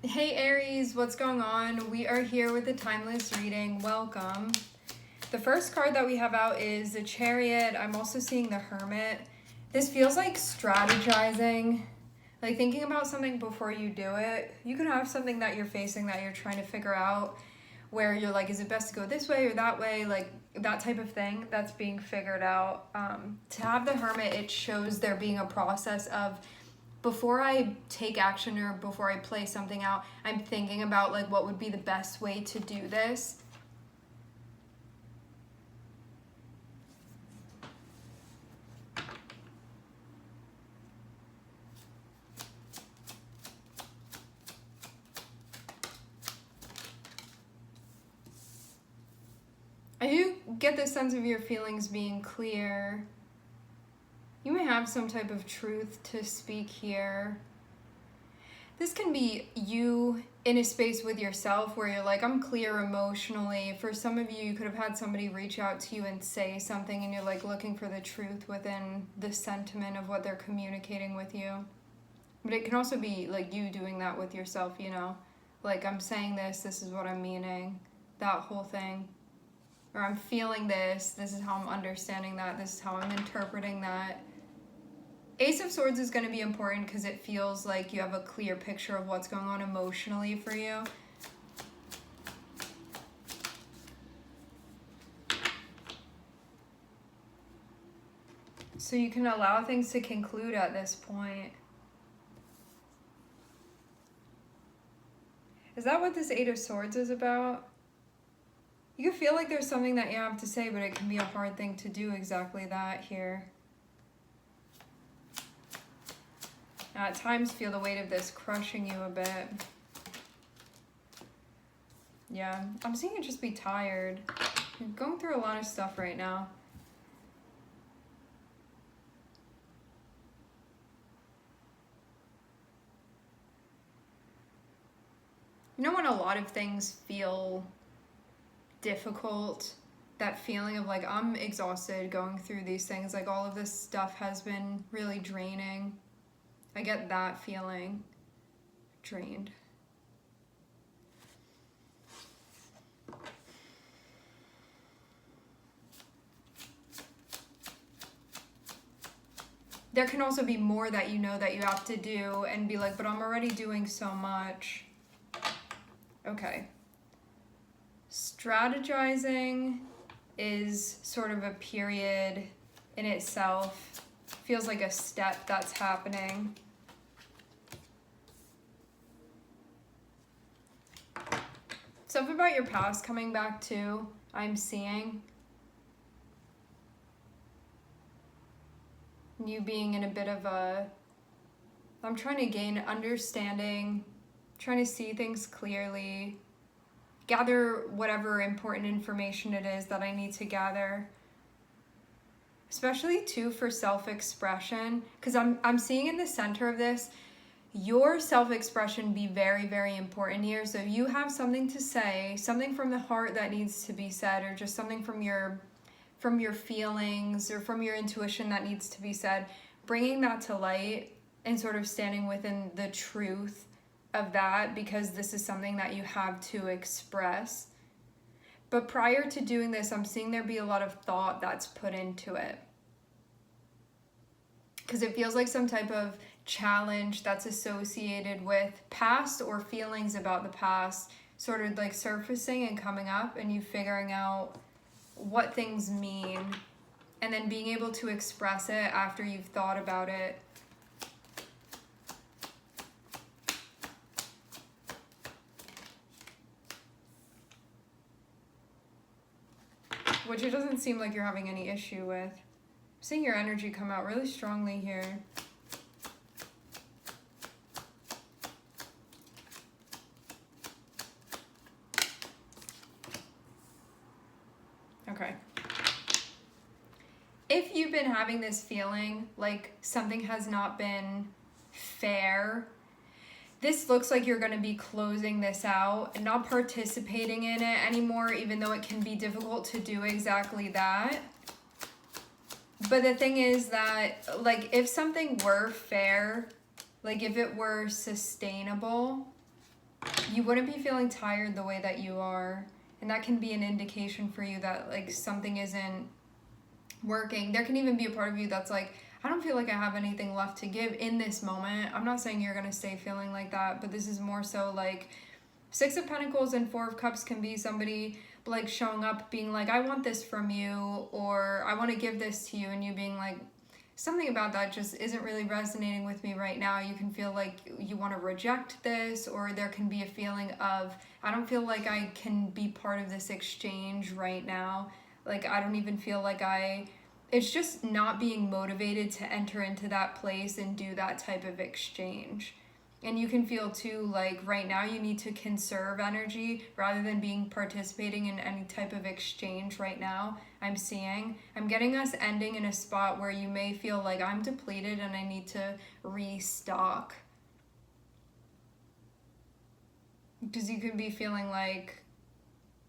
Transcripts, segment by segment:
Hey Aries, what's going on? We are here with the Timeless reading. Welcome. The first card that we have out is the Chariot. I'm also seeing the Hermit. This feels like strategizing, like thinking about something before you do it. You could have something that you're facing that you're trying to figure out where you're like, is it best to go this way or that way? Like that type of thing that's being figured out. To have the Hermit, it shows there being a process of before I take action or before I play something out, I'm thinking about like what would be the best way to do this. I do get the sense of your feelings being clear. You may have some type of truth to speak here. This can be you in a space with yourself where you're like, I'm clear emotionally. For some of you, you could have had somebody reach out to you and say something and you're like looking for the truth within the sentiment of what they're communicating with you. But it can also be like you doing that with yourself, you know? Like, I'm saying this is what I'm meaning. That whole thing. Or I'm feeling this is how I'm understanding that, this is how I'm interpreting that. Ace of Swords is going to be important because it feels like you have a clear picture of what's going on emotionally for you. So you can allow things to conclude at this point. Is that what this Eight of Swords is about? You can feel like there's something that you have to say, but it can be a hard thing to do exactly that here. At times feel the weight of this crushing you a bit. Yeah, I'm seeing you just be tired. You're going through a lot of stuff right now. You know when a lot of things feel difficult, that feeling of like, I'm exhausted going through these things, like all of this stuff has been really draining. I get that feeling, drained. There can also be more that you know that you have to do and be like, but I'm already doing so much. Okay. Strategizing is sort of a period in itself. Feels like a step that's happening. Stuff about your past coming back too, I'm seeing. You being in a bit of a, I'm trying to gain understanding, trying to see things clearly, gather whatever important information it is that I need to gather. Especially too for self-expression, because I'm seeing in the center of this, your self-expression be very, very important here. So you have something to say, something from the heart that needs to be said, or just something from your feelings or from your intuition that needs to be said, bringing that to light and sort of standing within the truth of that, because this is something that you have to express. But prior to doing this, I'm seeing there be a lot of thought that's put into it. Because it feels like some type of challenge that's associated with past or feelings about the past sort of like surfacing and coming up, and you figuring out what things mean and then being able to express it after you've thought about it. Which it doesn't seem like you're having any issue with. I'm seeing your energy come out really strongly here. Okay. If you've been having this feeling like something has not been fair, this looks like you're going to be closing this out and not participating in it anymore, even though it can be difficult to do exactly that. But the thing is that, like, if something were fair, like if it were sustainable, You wouldn't be feeling tired the way that you are. And that can be an indication for you that like something isn't working. There can even be a part of you that's like, I don't feel like I have anything left to give in this moment. I'm not saying you're going to stay feeling like that, but this is more so like Six of Pentacles and Four of Cups can be somebody like showing up being like, I want this from you, or I want to give this to you, and you being like, something about that just isn't really resonating with me right now. You can feel like you want to reject this, or there can be a feeling of, I don't feel like I can be part of this exchange right now. Like, I don't even feel like it's just not being motivated to enter into that place and do that type of exchange. And you can feel too like right now you need to conserve energy rather than participating in any type of exchange right now. I'm getting us ending in a spot where you may feel like I'm depleted and I need to restock. Because you could be feeling like,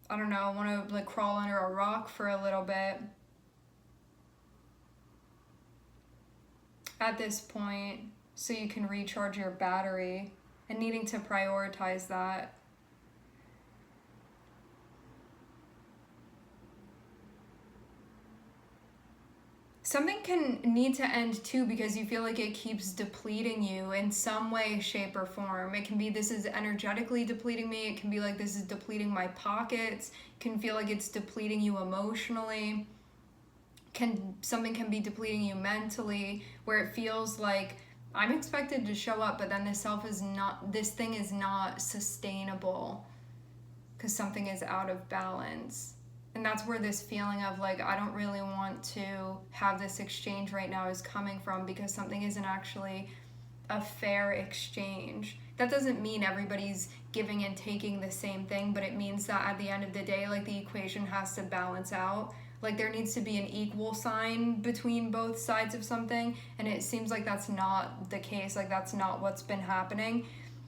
I don't know, I want to like crawl under a rock for a little bit. At this point, so you can recharge your battery, and needing to prioritize that. Something can need to end too because you feel like it keeps depleting you in some way, shape, or form. It can be this is energetically depleting me. It can be like this is depleting my pockets. It can feel like it's depleting you emotionally. Something can be depleting you mentally, where it feels like I'm expected to show up, but then this thing is not sustainable because something is out of balance. And that's where this feeling of like, I don't really want to have this exchange right now is coming from, because something isn't actually a fair exchange. That doesn't mean everybody's giving and taking the same thing, but it means that at the end of the day, like the equation has to balance out. Like there needs to be an equal sign between both sides of something, and it seems like that's not the case. Like that's not what's been happening.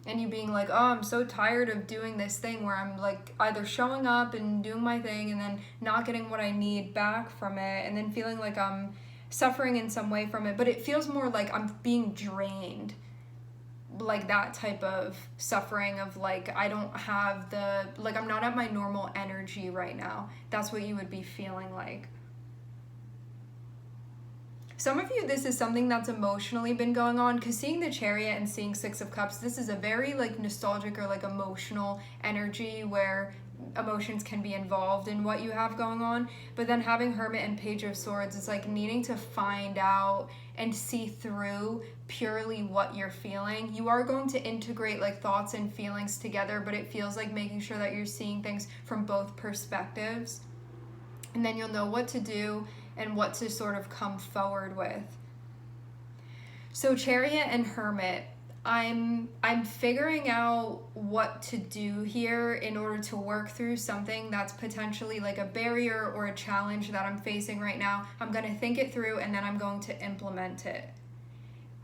And you being like, oh, I'm so tired of doing this thing where I'm like either showing up and doing my thing and then not getting what I need back from it, and then feeling like I'm suffering in some way from it. But it feels more like I'm being drained, like that type of suffering of like I don't have I'm not at my normal energy right now. That's what you would be feeling like. Some of you, this is something that's emotionally been going on, because seeing the Chariot and seeing Six of Cups, this is a very like nostalgic or like emotional energy where emotions can be involved in what you have going on. But then having Hermit and Page of Swords, it's like needing to find out and see through purely what you're feeling. You are going to integrate like thoughts and feelings together, but it feels like making sure that you're seeing things from both perspectives. And then you'll know what to do and what to sort of come forward with. So Chariot and Hermit, I'm figuring out what to do here in order to work through something that's potentially like a barrier or a challenge that I'm facing right now. I'm going to think it through and then I'm going to implement it.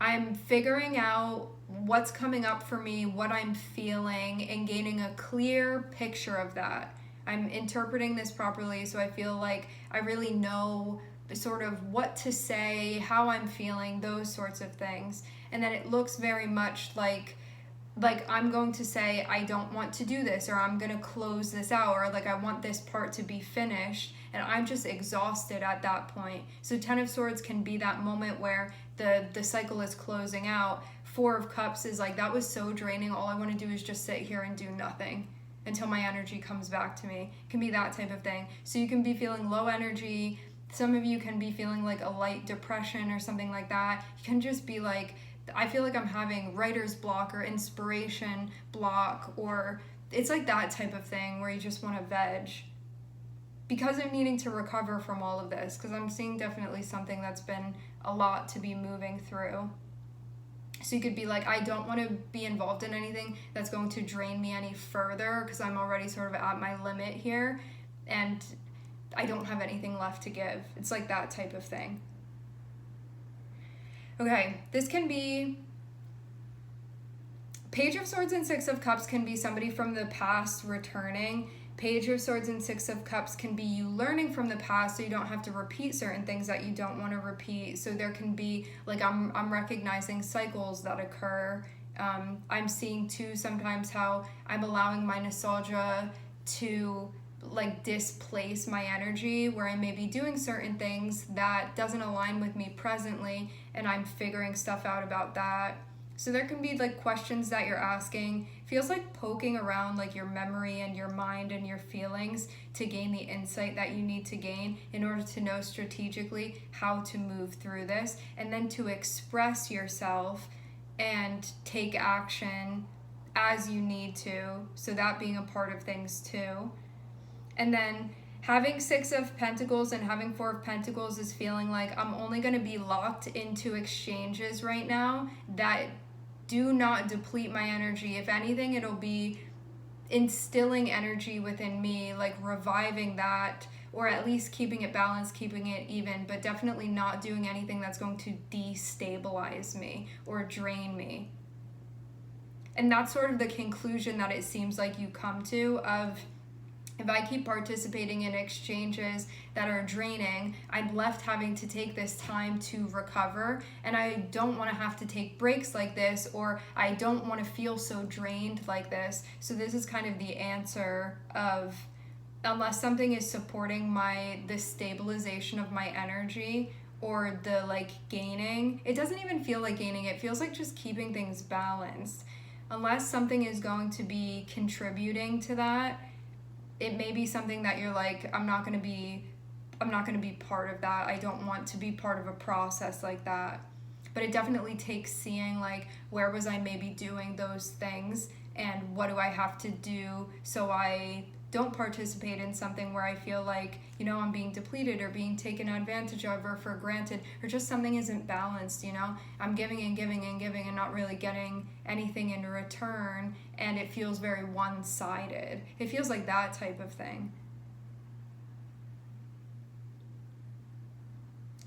I'm figuring out what's coming up for me, what I'm feeling, and gaining a clear picture of that. I'm interpreting this properly, so I feel like I really know sort of what to say, how I'm feeling, those sorts of things. And then it looks very much like I'm going to say, I don't want to do this, or I'm going to close this out, or like I want this part to be finished, and I'm just exhausted at that point. So Ten of Swords can be that moment where the cycle is closing out. Four of Cups is like, that was so draining, all I want to do is just sit here and do nothing until my energy comes back to me. It can be that type of thing. So you can be feeling low energy. Some of you can be feeling like a light depression or something like that. You can just be like, I feel like I'm having writer's block or inspiration block, or it's like that type of thing where you just want to veg. Because I'm needing to recover from all of this, because I'm seeing definitely something that's been a lot to be moving through. So you could be like, I don't want to be involved in anything that's going to drain me any further, because I'm already sort of at my limit here and I don't have anything left to give. It's like that type of thing. Okay, this can be Page of Swords and Six of Cups can be somebody from the past returning. Page of Swords and Six of Cups can be you learning from the past, so you don't have to repeat certain things that you don't want to repeat. So there can be, like, I'm recognizing cycles that occur I'm seeing too sometimes how I'm allowing my nostalgia to like displace my energy, where I may be doing certain things that doesn't align with me presently, and I'm figuring stuff out about that. So there can be like questions that you're asking. Feels like poking around like your memory and your mind and your feelings to gain the insight that you need to gain in order to know strategically how to move through this, and then to express yourself and take action as you need to. So that being a part of things too. And then having Six of Pentacles and having Four of Pentacles is feeling like I'm only going to be locked into exchanges right now that do not deplete my energy. If anything, it'll be instilling energy within me, like reviving that, or at least keeping it balanced, keeping it even, but definitely not doing anything that's going to destabilize me or drain me. And that's sort of the conclusion that it seems like you come to of, if I keep participating in exchanges that are draining, I'm left having to take this time to recover, and I don't want to have to take breaks like this, or I don't want to feel so drained like this. So this is kind of the answer of, unless something is supporting the stabilization of my energy or the like gaining, it doesn't even feel like gaining, it feels like just keeping things balanced. Unless something is going to be contributing to that, it may be something that you're like, I'm not going to be part of that. I don't want to be part of a process like that. But it definitely takes seeing like, where was I maybe doing those things, and what do I have to do so I don't participate in something where I feel like, you know, I'm being depleted or being taken advantage of or for granted, or just something isn't balanced, you know? I'm giving and giving and giving and not really getting anything in return, and it feels very one-sided. It feels like that type of thing.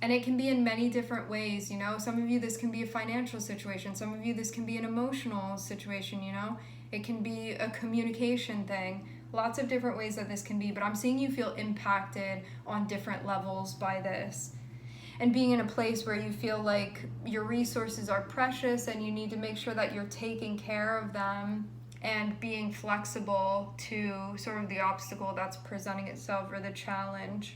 And it can be in many different ways, you know? Some of you, this can be a financial situation. Some of you, this can be an emotional situation, you know? It can be a communication thing. Lots of different ways that this can be, but I'm seeing you feel impacted on different levels by this. And being in a place where you feel like your resources are precious and you need to make sure that you're taking care of them, and being flexible to sort of the obstacle that's presenting itself or the challenge.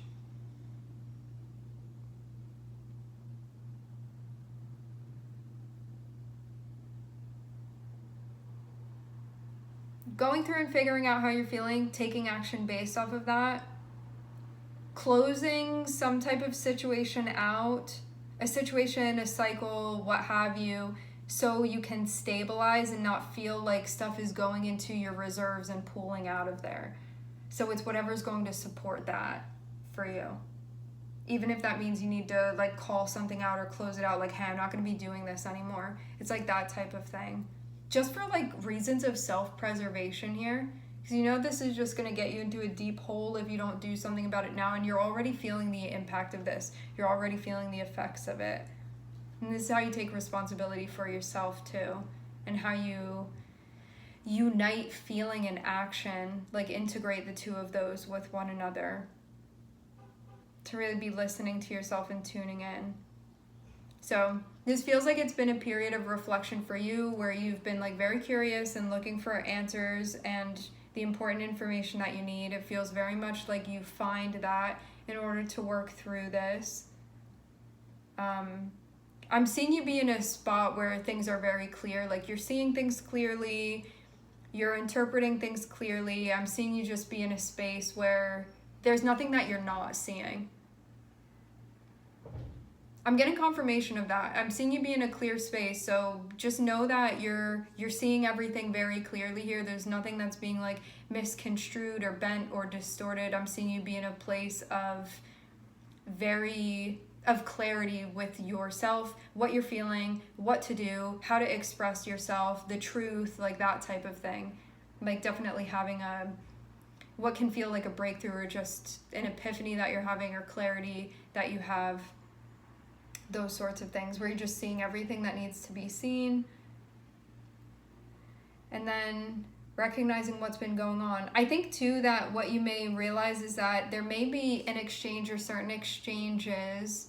Going through and figuring out how you're feeling, taking action based off of that, closing some type of situation out, a situation, a cycle, what have you, so you can stabilize and not feel like stuff is going into your reserves and pulling out of there. So it's whatever's going to support that for you. Even if that means you need to like call something out or close it out, like, hey, I'm not going to be doing this anymore. It's like that type of thing. Just for like reasons of self-preservation here, because you know this is just going to get you into a deep hole if you don't do something about it now, and you're already feeling the impact of this. You're already feeling the effects of it. And this is how you take responsibility for yourself too, and how you unite feeling and action, like integrate the two of those with one another, to really be listening to yourself and tuning in. So this feels like it's been a period of reflection for you, where you've been like very curious and looking for answers and the important information that you need. It feels very much like you find that in order to work through this. I'm seeing you be in a spot where things are very clear, like you're seeing things clearly, you're interpreting things clearly. I'm seeing you just be in a space where there's nothing that you're not seeing. I'm getting confirmation of that. I'm seeing you be in a clear space, so just know that you're seeing everything very clearly here. There's nothing that's being like misconstrued or bent or distorted. I'm seeing you be in a place of clarity with yourself, what you're feeling, what to do, how to express yourself, the truth, like that type of thing. Like definitely having what can feel like a breakthrough, or just an epiphany that you're having, or clarity that you have. Those sorts of things where you're just seeing everything that needs to be seen, and then recognizing what's been going on. I think too that what you may realize is that there may be an exchange or certain exchanges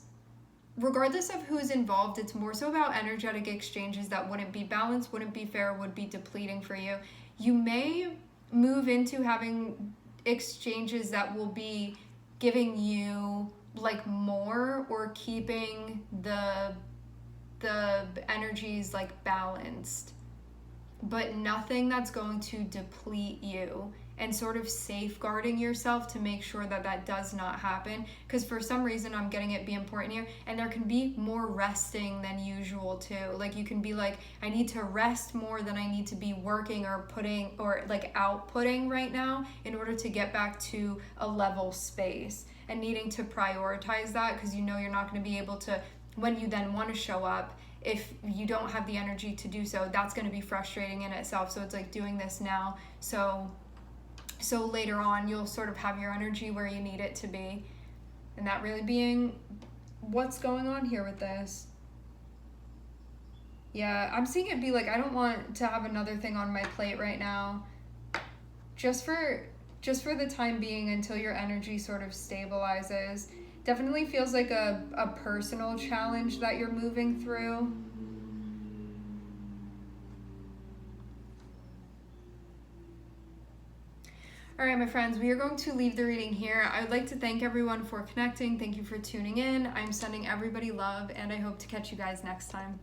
regardless of who's involved, it's more so about energetic exchanges that wouldn't be balanced, wouldn't be fair, would be depleting for you. You may move into having exchanges that will be giving you like more, or keeping the energies like balanced, but nothing that's going to deplete you, and sort of safeguarding yourself to make sure that that does not happen. Because for some reason I'm getting it be important here, and there can be more resting than usual too. Like you can be like, I need to rest more than I need to be working or putting or like outputting right now in order to get back to a level space, and needing to prioritize that, because you know you're not going to be able to, when you then want to show up, if you don't have the energy to do so, that's going to be frustrating in itself. So it's like doing this now, so later on you'll sort of have your energy where you need it to be. And that really being what's going on here with this. Yeah, I'm seeing it be like, I don't want to have another thing on my plate right now, just for the time being, until your energy sort of stabilizes. Definitely feels like a personal challenge that you're moving through. All right, my friends, we are going to leave the reading here. I would like to thank everyone for connecting. Thank you for tuning in. I'm sending everybody love, and I hope to catch you guys next time.